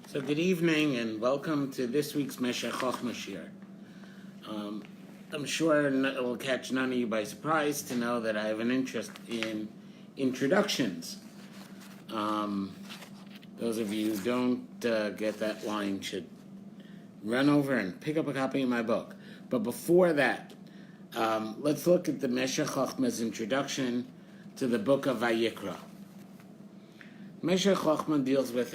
So good evening and welcome to this week's Meshekh Chokhmah shir. I'm sure it will catch none of you by surprise to know that I have an interest in introductions. Those of you who don't get that line should run over and pick up a copy of my book. But before that, let's look at the Meshekh Chokhmah's introduction to the book of Vayiqra. Meshekh Chokhmah deals with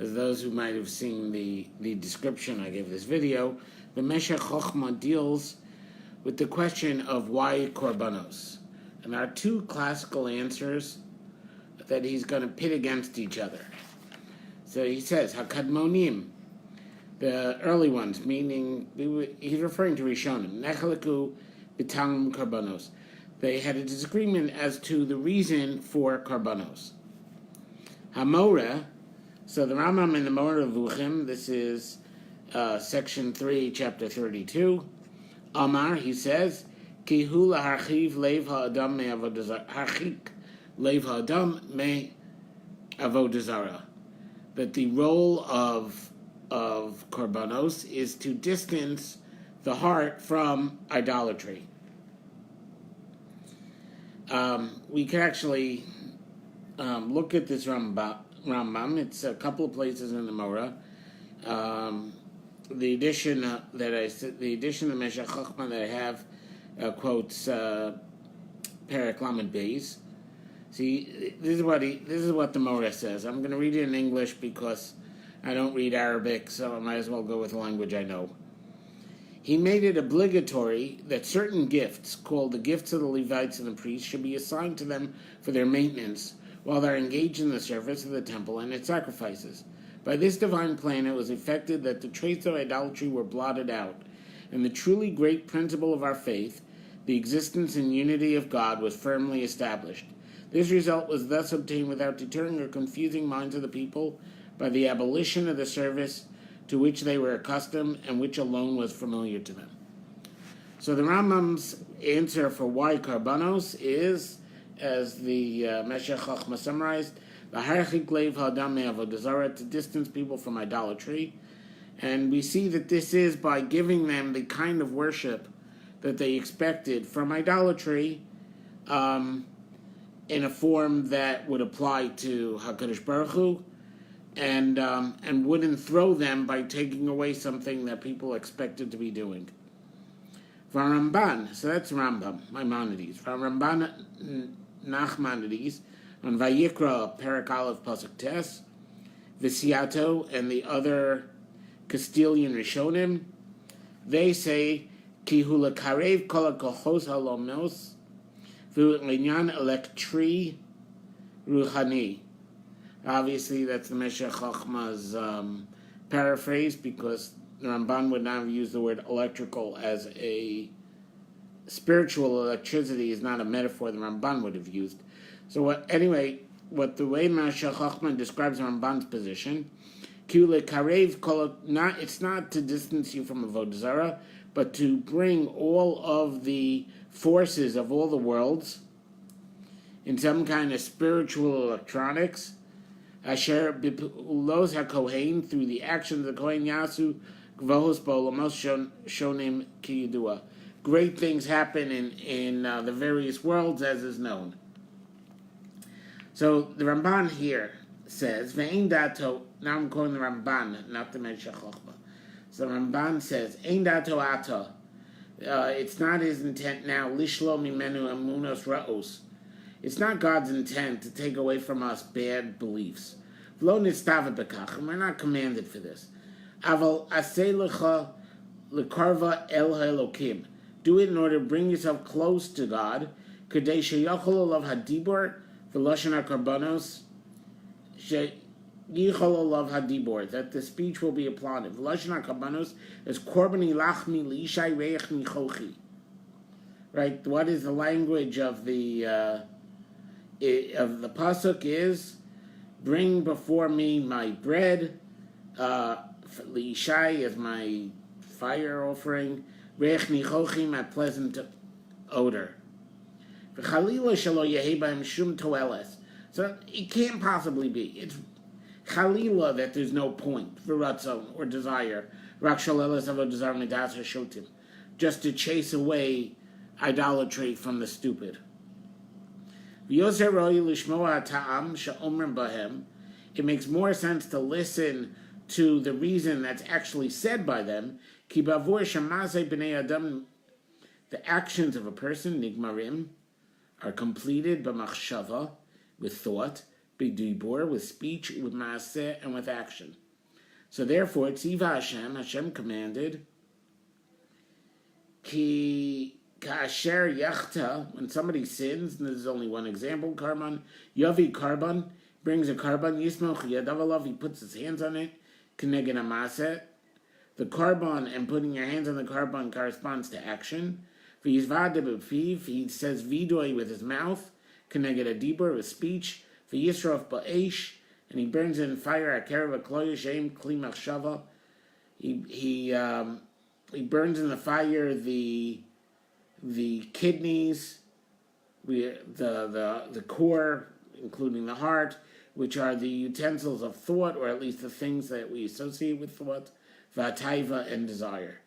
as those who might have seen the description I gave this video, the Meshekh Chokhmah deals with the question of why Qorbanos. And there are two classical answers that he's going to pit against each other. So he says, HaKadmonim, the early ones, meaning, he's referring to Rishonim, Nechaliku B'Tam Qorbanos. They had a disagreement as to the reason for Qorbanos. HaMoreh, so the Rambam in the Meir Simcha, this is section 3, chapter 32. Amar, he says, Ki hu laharchiv leiv ha'adam me avodah zara. Harchik leiv ha'adam me avodah zara. That the role of Qorbanos is to distance the heart from idolatry. We can actually look at this Rambam. It's a couple of places in the Morah. The edition the edition of Meshekh Chokhmah that I have quotes Perek Lamed Beis. See, this is what the Morah says. I'm going to read it in English because I don't read Arabic, so I might as well go with the language I know. He made it obligatory that certain gifts, called the gifts of the Levites and the priests, should be assigned to them for their maintenance, while they're engaged in the service of the temple and its sacrifices. By this divine plan, it was effected that the traits of idolatry were blotted out, and the truly great principle of our faith, the existence and unity of God, was firmly established. This result was thus obtained without deterring or confusing minds of the people by the abolition of the service to which they were accustomed and which alone was familiar to them. So the Rambam's answer for why Qorbanos is, as the Meshekh Chokhmah summarized, the harchik leiv ha'adam me avodah zara, to distance people from idolatry. And we see that this is by giving them the kind of worship that they expected from idolatry in a form that would apply to HaKadosh Baruch Hu, and wouldn't throw them by taking away something that people expected to be doing. For Ramban, so that's Rambam, Maimonides. For Ramban Nachmanides, on Vayiqra, Perek Aleph, Pasuk Tes, Visiato, and the other Castilian Rishonim, they say, Ki hu lekarev kol haKochos halomos, v'hu l'inyan elektri ruchani. Obviously, that's the Meshekh Chokhmah's paraphrase, because the Ramban would not have used the word electrical as a spiritual electricity is not a metaphor the Ramban would have used. So what the way Meshekh Chokhmah describes Ramban's position, it's not to distance you from avodah zara, but to bring all of the forces of all the worlds in some kind of spiritual electronics, asher bipulos haKohein, through the actions of the Kohen Yasu gvohos ba'olamos shonim ki yidua. Great things happen in the various worlds, as is known. So the Ramban here says, Ve'ein dato, now I'm quoting the Ramban, not the Meshekh Chokhmah. So the Ramban says, Ein dato ata, it's not his intent now, lishlo mimenu emunos ra'os. It's not God's intent to take away from us bad beliefs. V'lo nistava bekach, and we're not commanded for this. Aval aseh lecha lekarva el ha'elokim. Do it in order to bring yourself close to God. Kadei sheyachol olav hadibor v'lashon haKorbanos sheyichol olav hadibor, that the speech will be applauded. V'lashon haKorbanos is korban ilachmi liishai reich nichochi. Right? What is the language of the pasuk is, bring before me my bread. Liishai is my fire offering. Reich nichochi, my pleasant odor. So it can't possibly be. It's Chalila, that there's no point, v'ratzon, or desire, rak shalelas avodah zarah midas shotim, just to chase away idolatry from the stupid. It makes more sense to listen to the reason that's actually said by them. The actions of a person, nigmarim, are completed b'machshava, with thought, b'dibur, with speech, with maaseh, and with action. So therefore, tziva Hashem commanded, ki Kasher yachta, when somebody sins, and this is only one example, karban, yavi karban, brings a karban, yismoch yadavalav, he puts his hands on it, keneged amaset. The karban and putting your hands on the karban corresponds to action. V'yizvad b'fiv, he says vidoy with his mouth, keneged adibur, with speech, v'yisrof ba'esh, and he burns in fire, akerav akloy shem kli machshava. He burns in the fire the kidneys, the core, including the heart, which are the utensils of thought, or at least the things that we associate with thought, v'ataiva, and desire.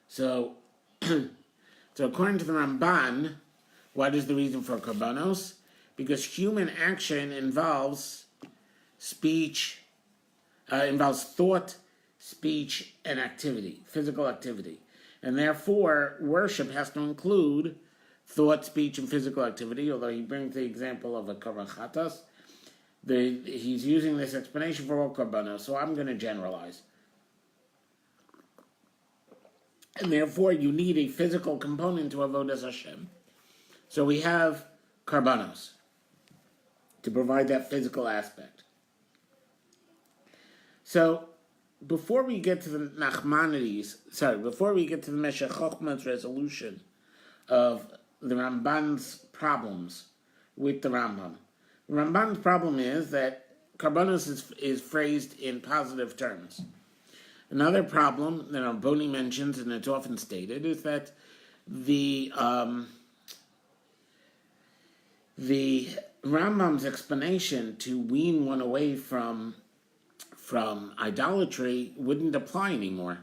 So, according to the Ramban, what is the reason for Qorbanos? Because human action involves speech, involves thought, speech, and activity, physical activity. And therefore, worship has to include thought, speech, and physical activity, although he brings the example of a karachatas. He's using this explanation for all Qorbanos, so I'm going to generalize. And therefore, you need a physical component to avodas Hashem. So we have Qorbanos to provide that physical aspect. So, before we get to the Meshekh Chokhmah's resolution of the Ramban's problems with the Rambam. The Ramban's problem is that Qorbanos is phrased in positive terms. Another problem that Rambam mentions, and it's often stated, is that the Rambam's explanation to wean one away from idolatry wouldn't apply anymore,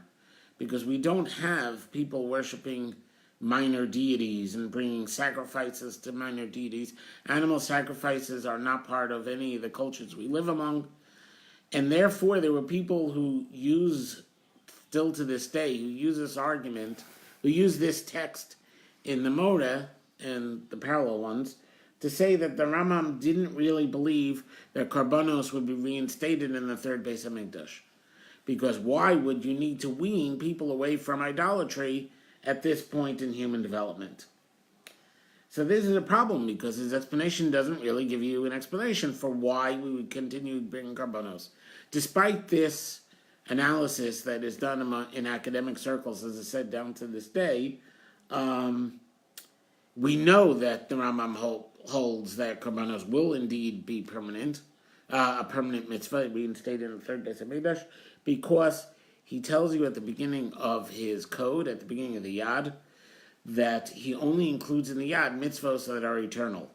because we don't have people worshiping minor deities and bringing sacrifices to minor deities. Animal sacrifices are not part of any of the cultures we live among, and therefore there were people who still to this day, who use this argument, who use this text in the Moreh and the parallel ones, to say that the Rambam didn't really believe that Qorbanos would be reinstated in the third Beis haMiqdash. Because why would you need to wean people away from idolatry at this point in human development? So this is a problem, because his explanation doesn't really give you an explanation for why we would continue bringing Qorbanos. Despite this analysis that is done in academic circles, as I said, down to this day, we know that the Rambam holds that Qorbanos will indeed be permanent, a permanent mitzvah, reinstated in the third Beis haMiqdash, because he tells you at the beginning of his code, at the beginning of the Yad, that he only includes in the Yad mitzvahs that are eternal.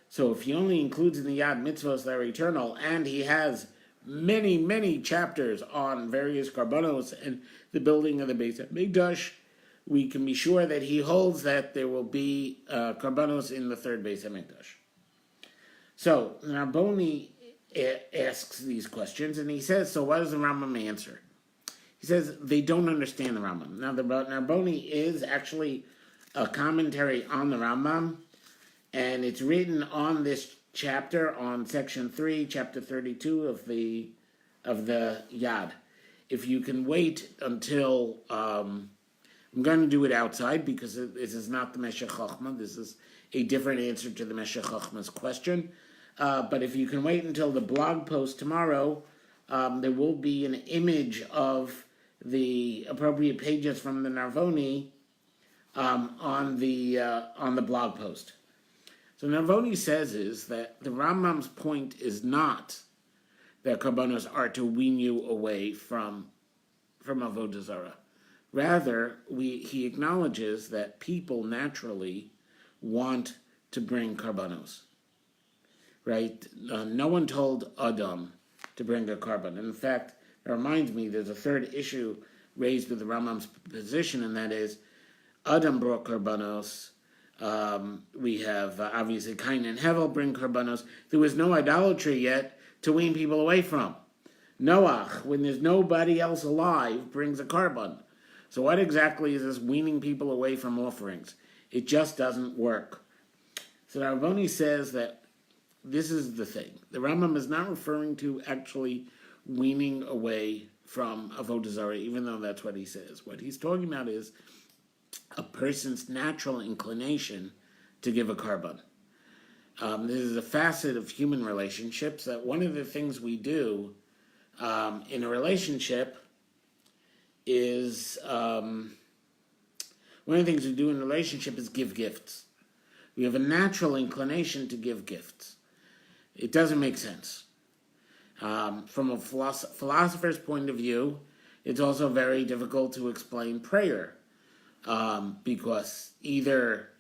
So if he only includes in the Yad mitzvahs that are eternal, and he has many, many chapters on various Qorbanos and the building of the Beis haMiqdash, we can be sure that he holds that there will be Qorbanos in the third Beis haMiqdash. So, Narboni asks these questions, and he says, so what does the Rambam answer? He says, they don't understand the Rambam. Now, the Narboni is actually a commentary on the Rambam, and it's written on this chapter, on section 3, chapter 32 of the Yad. If you can wait until... I'm going to do it outside, because this is not the Meshekh Chokhmah. This is a different answer to the Meshekh Chokhmah's question. But if you can wait until the blog post tomorrow, there will be an image of the appropriate pages from the Narvoni on the blog post. So Narvoni says is that the Rambam's point is not that Qorbanos are to wean you away from avodah zarah. Rather, he acknowledges that people naturally want to bring Qorbanos. right? No one told Adam to bring a korban. In fact, it reminds me there's a third issue raised with the Rambam's position, and that is Adam brought Qorbanos. We have obviously Cain and Hevel bring Qorbanos. There was no idolatry yet to wean people away from. Noach, when there's nobody else alive, brings a korban. So what exactly is this weaning people away from offerings? It just doesn't work. So the Rabboni says that this is the thing. The Rambam is not referring to actually weaning away from Avodah Zarah, even though that's what he says. What he's talking about is a person's natural inclination to give a korban. This is a facet of human relationships that one of the things we do in a relationship is one of the things we do in a relationship is give gifts. We have a natural inclination to give gifts. It doesn't make sense. From a philosopher's point of view, it's also very difficult to explain prayer because either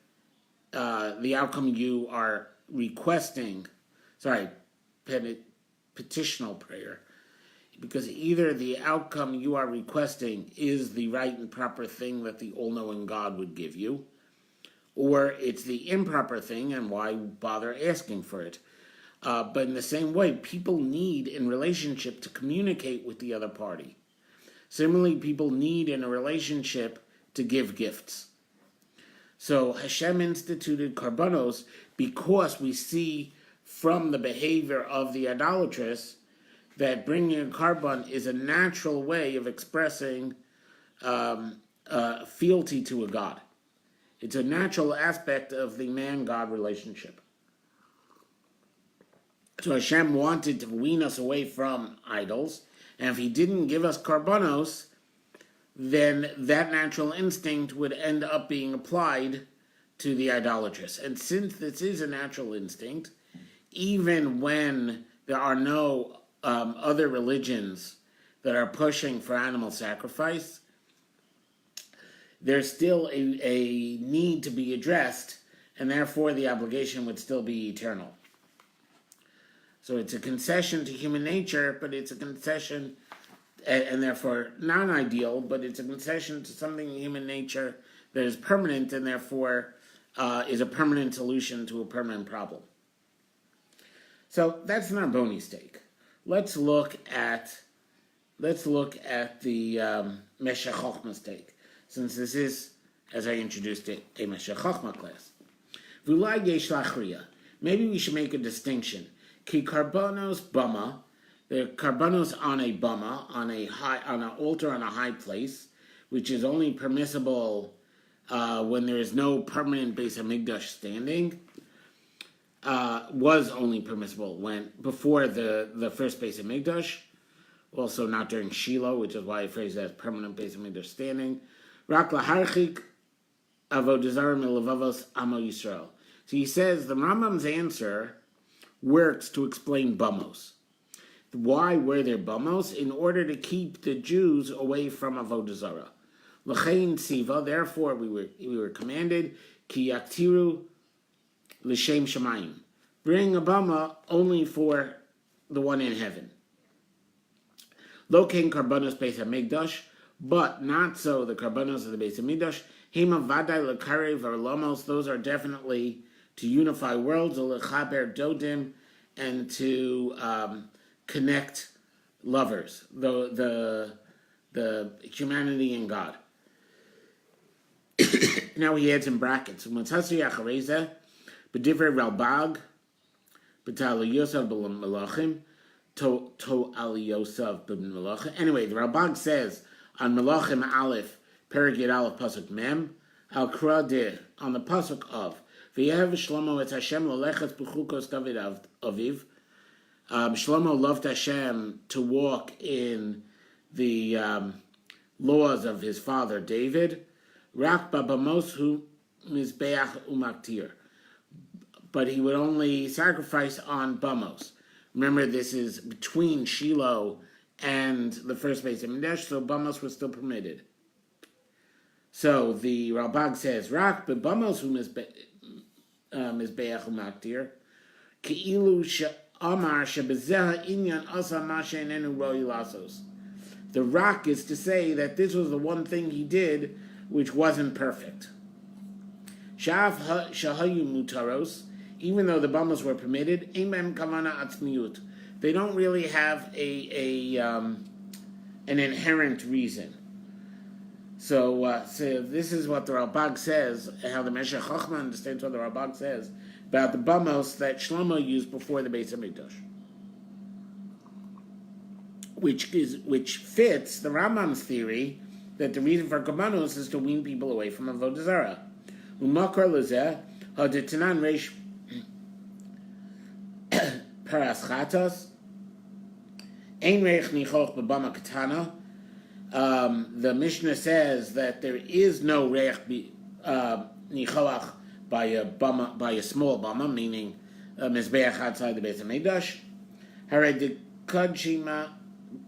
the outcome you are requesting, petitional prayer, because either the outcome you are requesting is the right and proper thing that the all-knowing God would give you, or it's the improper thing, and why bother asking for it? But in the same way, people need in relationship to communicate with the other party. Similarly, people need in a relationship to give gifts. So Hashem instituted Qorbanos because we see from the behavior of the idolatrous that bringing a korban is a natural way of expressing fealty to a God. It's a natural aspect of the man-God relationship. So Hashem wanted to wean us away from idols, and if he didn't give us Qorbanos, then that natural instinct would end up being applied to the idolatrous. And since this is a natural instinct, even when there are no other religions that are pushing for animal sacrifice, there's still a need to be addressed, and therefore the obligation would still be eternal. So it's a concession to human nature, but it's a concession, and therefore not ideal, but it's a concession to something in human nature that is permanent, and therefore is a permanent solution to a permanent problem. So that's an Arboni's take. Let's look at the Meshekh Chokhmah's take, since this is, as I introduced it, a Meshekh Chokhmah class. V'ulai yesh lachriya. Maybe we should make a distinction. Ki Qorbanos bama, the Qorbanos on a bama, on an altar on a high place, which is only permissible when there is no permanent Beis haMiqdash standing, was only permissible before the first Beis haMiqdash, also not during Shiloh, which is why I phrase that as permanent Beis haMiqdash standing. Rak laharchik avodah zarah milavavos amo Yisrael. So he says the Rambam's answer works to explain bamos. Why were there bamos? In order to keep the Jews away from avodah zarah. L'chein siva, therefore we were commanded ki yaktiru l'shem shamayim. Bring a bama only for the one in heaven. Lo kein Qorbanos Beis haMiqdash, but not so the Qorbanos of the Beis haMiqdash. Hema vaday l'karev v'arlamos, those are definitely to unify worlds, or l'chaber dodim, and to connect lovers, the humanity and God. Now he adds in brackets. B'divrei Ralbag, b'tal Yosef b'len Melachim, to al Yosef b'len Melachim. Anyway, the Ralbag says on Melachim Aleph, Perek Yud Aleph Pasuk Mem, al Kradir, on the pasuk of V'yehav Shlomo et Hashem l'lechet b'chukos David Aviv. Shlomo loved Hashem to walk in the laws of his father David. Rak bamos hu mizbeach umaktir, but he would only sacrifice on bamos. Remember, this is between Shiloh and the first Beis haMiqdash, so bamos was still permitted. So the Ralbag says, Rak bamos hu mizbeach umaktir. Ki'ilu she'amar shebezeha inyan asa ma she'enenu roi lasos. The rock is to say that this was the one thing he did which wasn't perfect. Sha'af shahayu mutaros, even though the bamos were permitted, ein behem kavana atzmiut. They don't really have an inherent reason. So this is what the Rambam says, how the Meshekh Chokhmah understands what the Rambam says about the bamos that Shlomo used before the Beis haMiqdash, which fits the Rambam's theory that the reason for Qorbanos is to wean people away from avodah zarah. Umakar lezeh hadetanan reish paraschatos ein reich nichoch bebama katana. The Mishnah says that there is no reich nichoach by a small bama, meaning a mizbeach outside the Beis haMiqdash. Hare de kadshima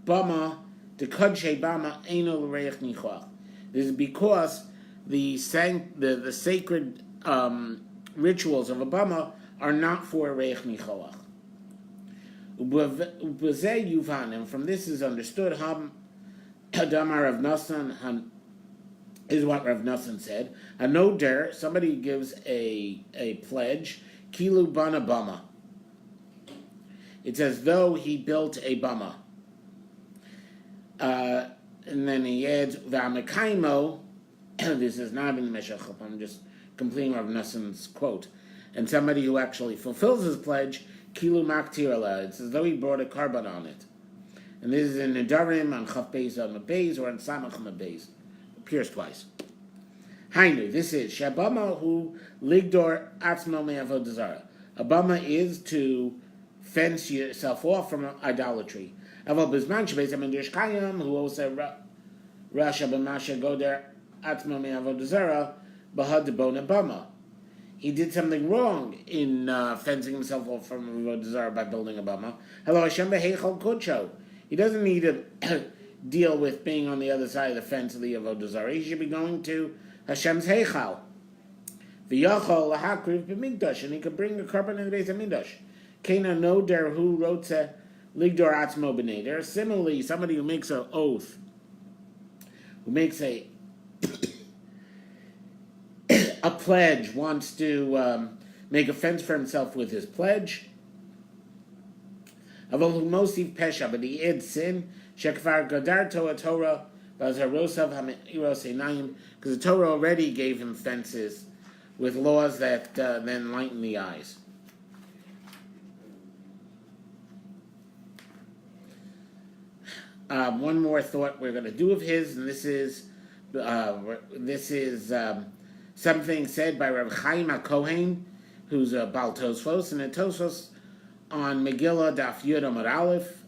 bama de kadshe bama eino reich nichoach. This is because the sacred rituals of a bama are not for reich nichoach. And from this is understood Hadamar Rav Nassan is what Rav Nassan said. A noder, somebody gives a pledge, kilu bana bama. It's as though he built a bama. And then he adds v'amekaimo. This is not in the Meshekh. I'm just completing Rav Nassan's quote. And somebody who actually fulfills his pledge, kilu maktirala. It's as though he brought a carbon on it. And this is in Nedarim, on Chaf Beis on Beis, or on Samach Beis. Appears twice. Hainu, this is Shabama hu ligdor atzmo me'avodah zarah. A bama is to fence yourself off from idolatry. Aval bizman shebeis haMiqdash kayam hu also rasha b'masha goder atzmo me'avodah zarah b'had debona bama. He did something wrong in fencing himself off from avodah zarah by building a bama. Hello Hashem beheichal kodsho. He doesn't need to deal with being on the other side of the fence of the avodah zarah. He should be going to Hashem's heichal. V'yachol lahakriv b'mikdash, and he could bring a carbon in the Beis haMiqdash. Kena no derhu rotze ligdor atzmo b'neder. Similarly, somebody who makes an oath, who makes a pledge, wants to make a fence for himself with his pledge. Avol mosiv pesha, but he adds sin. Shekvar gadar Torah bazarosav hamiros einayim, because the Torah already gave him fences with laws that then lighten the eyes. One more thought we're going to do of his, and this is something said by Rav Chaim haKohein, who's a Baal Tosfos, and a Tosfos on Megillah Daf Yud Amud Aleph,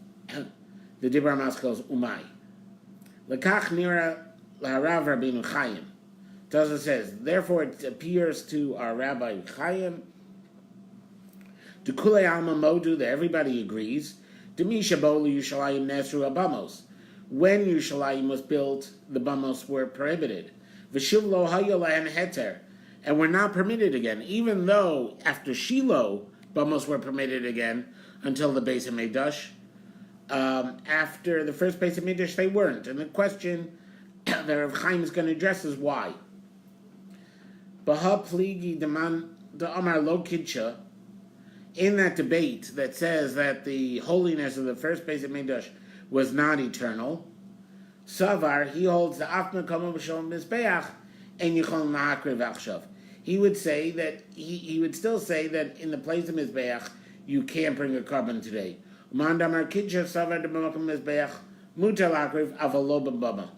the Dibra Maskos Umay. Lekach nira haRav Rabbeinu Chaim. Tosfos says, therefore it appears to our Rabbi Chaim, to Kulei Alma Modu, that everybody agrees, to Misha Bolu Yushalayim Nesru Bamos. When Yushalayim was built, the bamos were prohibited. V'shuv lo hayolahen heter, and were not permitted again, even though after Shiloh, bamos were permitted again until the Beis haMiqdash. After the first Beis haMiqdash, they weren't. And the question that Rav Chaim is going to address is why. Baha pligi deman da'amar lo kidsha, in that debate that says that the holiness of the first Beis haMiqdash was not eternal, Savar, he holds the Afma Kama B'Shalom Mizbeach and Yichol Ma'akriv Achshav. He would say that he would still say that in the place of Mizbeach you can't bring a carbon today. Mandamar Kidsha Savar de B'Makom Mizbeach Mutal Akriv Avalo B'Bama.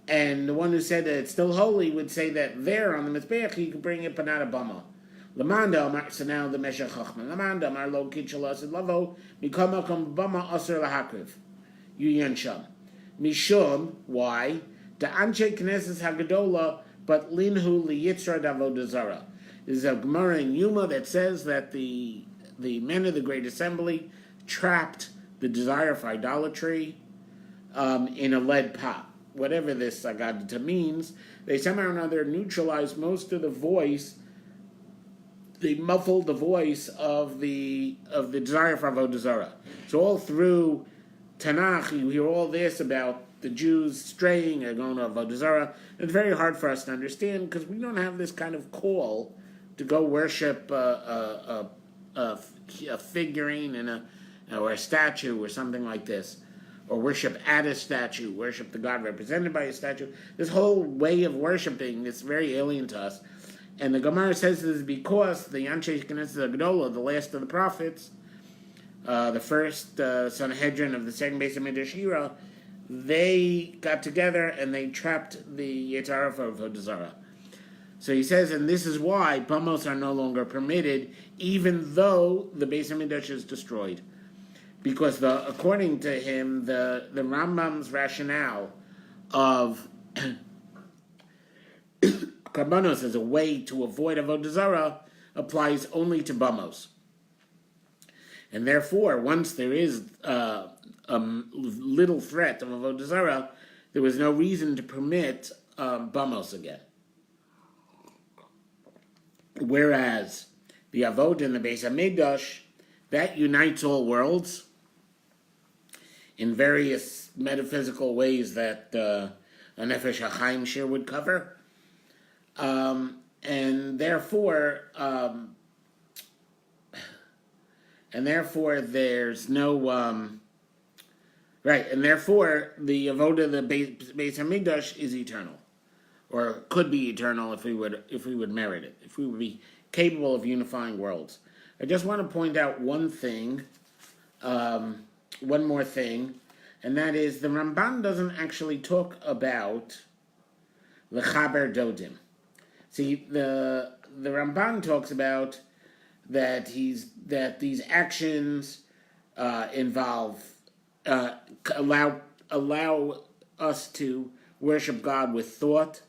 And the one who said that it's still holy would say that there on the Mizbeach you could bring it but not a Bama. Lamanda Amar, so now the Meshekh Chokhmah. Lamanda Amar Lo Kidsha Lasid Lavo Mikamakom Bama Asur Lahakriv. Yuyan Sham. Mishum, why? The Anshe Knesses Hagadola, but Linhu Liyitzra Davodah Zarah. There's a Gemara in Yuma that says that the men of the Great Assembly trapped the desire for idolatry in a lead pot. Whatever this Agadita means, they somehow or another neutralized most of the voice they muffled the voice of the desire for avodah zarah. So all through Tanakh, you hear all this about the Jews straying and going to avodah zarah. It's very hard for us to understand because we don't have this kind of call to go worship a figurine or a statue or something like this, or worship at a statue, worship the God represented by a statue. This whole way of worshiping is very alien to us. And the Gemara says this is because the Anshe Knesset Gedolah, the last of the prophets, the first Sanhedrin of the second Beis Midrash, they got together and they trapped the Yetzirah for avodah zarah. So he says, and this is why bamos are no longer permitted, even though the Beis Midrash is destroyed. Because according to him, the Rambam's rationale of Qorbanos as a way to avoid avodah zarah applies only to bamos. And therefore, once there is a little threat of avodah zarah, there was no reason to permit bamos again. Whereas the avodah in the Beis HaMiqdash, that unites all worlds in various metaphysical ways that a Nefesh HaChaim shir would cover. And therefore there's no right, and therefore the avodah of the Beis HaMiqdash is eternal, or could be eternal if we would merit it, if we would be capable of unifying worlds. I just want to point out one thing, one more thing, and that is the Ramban doesn't actually talk about lechaber dodim. See, the Ramban talks about that these actions involve allow us to worship God with thought,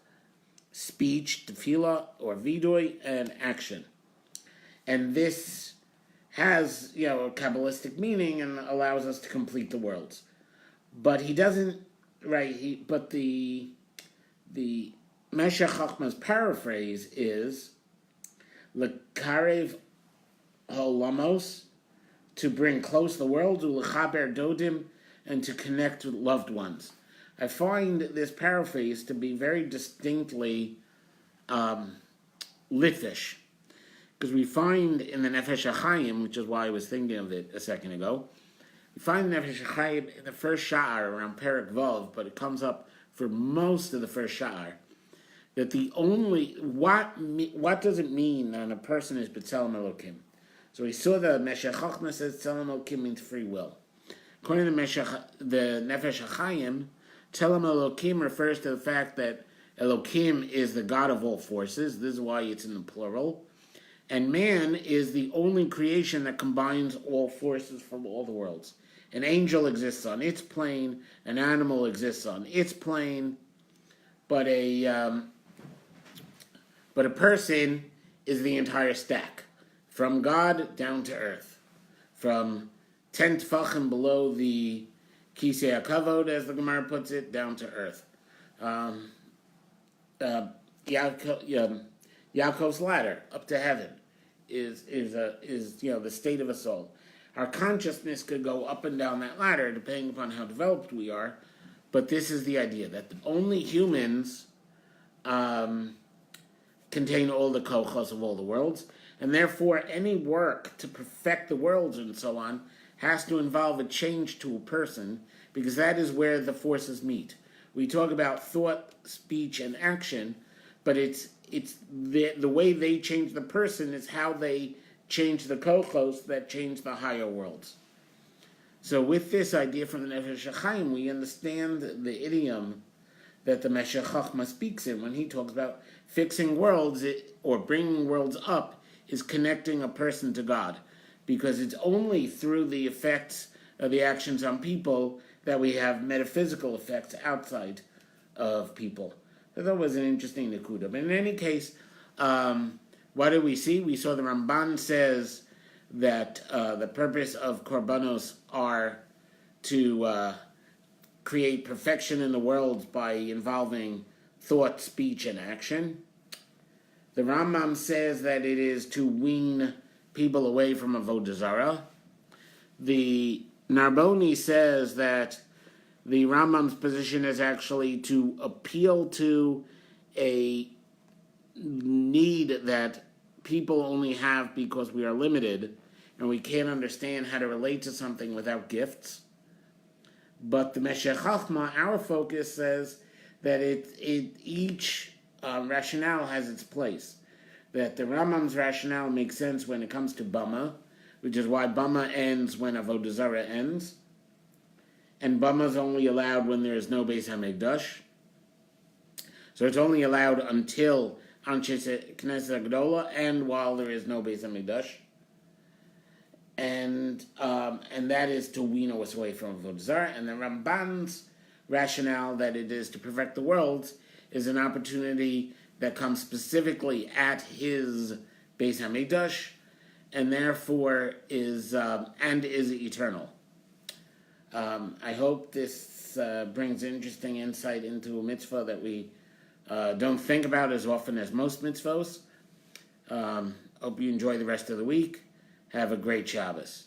speech, tefillah or vidoy, and action. And this has, a Kabbalistic meaning and allows us to complete the worlds. But he doesn't, right, but the Meshekh Chokhmah's paraphrase is L'karev ha'olamos, to bring close the world, U'lechaber dodim, and to connect with loved ones. I find this paraphrase to be very distinctly Litvish, because we find in the Nefesh HaChaim, which is why I was thinking of it a second ago, we find the Nefesh HaChaim in the first Sha'ar around Perek Vav, but it comes up for most of the first Sha'ar, that the only, what does it mean that a person is B'Tselem Elokim? So we saw the Meshekh Chokhmah says Tselem Elokim means free will. According to the Nefesh HaChaim, Tselem Elokim refers to the fact that Elokim is the God of all forces. This is why it's in the plural. And man is the only creation that combines all forces from all the worlds. An angel exists on its plane, an animal exists on its plane, but a person is the entire stack, from God down to earth, from 10 tefachim below the Kisei HaKavod, as the Gemara puts it, down to earth. Yaakov's ladder up to heaven is the state of a soul. Our consciousness could go up and down that ladder depending upon how developed we are, but this is the idea that only humans contain all the kochos of all the worlds, and therefore any work to perfect the worlds and so on has to involve a change to a person, because that is where the forces meet. We talk about thought, speech, and action, but it's the way they change the person is how they change the kochos that change the higher worlds. So with this idea from the Nefesh HaChaim, we understand the idiom that the Meshekh Chokhmah speaks in when he talks about fixing worlds or bringing worlds up is connecting a person to God, because it's only through the effects of the actions on people that we have metaphysical effects outside of people. So that was an interesting nekuda. But in any case, what did we see? We saw the Ramban says that the purpose of Qorbanos are to create perfection in the world by involving thought, speech, and action. The Rambam says that it is to wean people away from avodah zarah. The Narboni says that the Rambam's position is actually to appeal to a need that people only have because we are limited and we can't understand how to relate to something without gifts. But the Meshekh Chokhmah, our focus, says that each rationale has its place. That the Rambam's rationale makes sense when it comes to bama, which is why bama ends when avodah zarah ends, and bama is only allowed when there is no Beis haMiqdash. So it's only allowed until Anshe Knesset Gdola and while there is no Beis haMiqdash. And that is to wean us away from avodah zarah. And the Ramban's rationale that it is to perfect the world is an opportunity that comes specifically at his Beis haMiqdash, and therefore is eternal. I hope this brings interesting insight into a mitzvah that we don't think about as often as most mitzvahs. Hope you enjoy the rest of the week. Have a great Shabbos.